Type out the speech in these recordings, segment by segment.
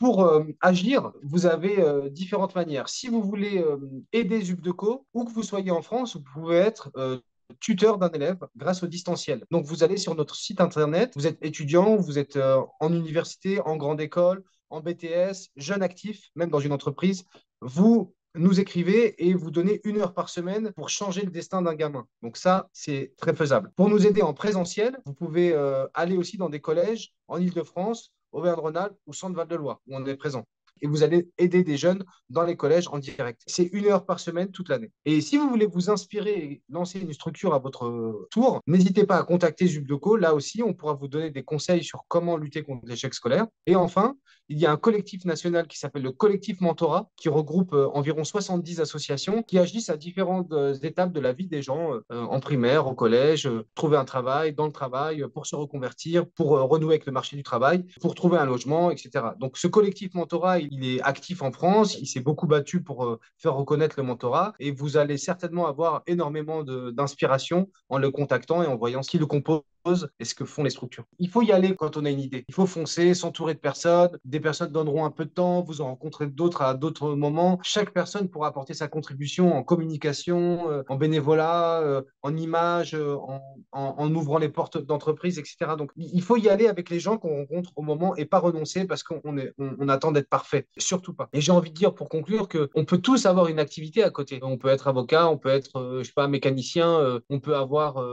pour agir, vous avez différentes manières. Si vous voulez aider Zubdeco, où que vous soyez en France, vous pouvez être tuteur d'un élève grâce au distanciel. Donc, vous allez sur notre site internet, vous êtes étudiant, vous êtes en université, en grande école, en BTS, jeune actif, même dans une entreprise, vous nous écrivez et vous donnez 1 heure par semaine pour changer le destin d'un gamin. Donc ça, c'est très faisable. Pour nous aider en présentiel, vous pouvez aller aussi dans des collèges en Île-de-France, Auvergne-Rhône-Alpes ou Centre-Val-de-Loire, où on est présent. Et vous allez aider des jeunes dans les collèges en direct. C'est 1 heure par semaine toute l'année. Et si vous voulez vous inspirer et lancer une structure à votre tour, n'hésitez pas à contacter Zubdeco. Là aussi, on pourra vous donner des conseils sur comment lutter contre l'échec scolaire. Et enfin, il y a un collectif national qui s'appelle le collectif Mentorat, qui regroupe environ 70 associations qui agissent à différentes étapes de la vie des gens, en primaire, au collège, trouver un travail, dans le travail, pour se reconvertir, pour renouer avec le marché du travail, pour trouver un logement, etc. Donc ce collectif Mentorat, il est actif en France, il s'est beaucoup battu pour faire reconnaître le mentorat et vous allez certainement avoir énormément d'inspiration en le contactant et en voyant ce qui le compose et ce que font les structures. Il faut y aller quand on a une idée. Il faut foncer, s'entourer de personnes. Des personnes donneront un peu de temps, vous en rencontrez d'autres à d'autres moments. Chaque personne pourra apporter sa contribution en communication, en bénévolat, en images, en ouvrant les portes d'entreprise, etc. Donc, il faut y aller avec les gens qu'on rencontre au moment et pas renoncer parce qu'on attend d'être parfait. Surtout pas. Et j'ai envie de dire pour conclure qu'on peut tous avoir une activité à côté. On peut être avocat, on peut être, je sais pas, mécanicien, on peut avoir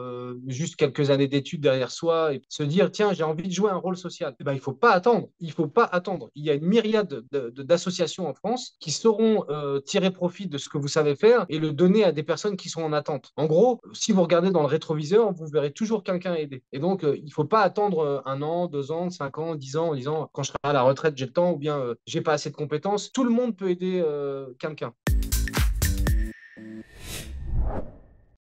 juste quelques années d'études derrière soi et se dire, tiens, j'ai envie de jouer un rôle social. Eh ben, il faut pas attendre. Il faut pas attendre. Il y a une myriade d'associations en France qui sauront tirer profit de ce que vous savez faire et le donner à des personnes qui sont en attente. En gros, si vous regardez dans le rétroviseur, vous verrez toujours quelqu'un aider. Et donc, il faut pas attendre 1 an, 2 ans, 5 ans, 10 ans en disant, quand je serai à la retraite, j'ai le temps ou bien j'ai pas assez de compétences. Tout le monde peut aider quelqu'un.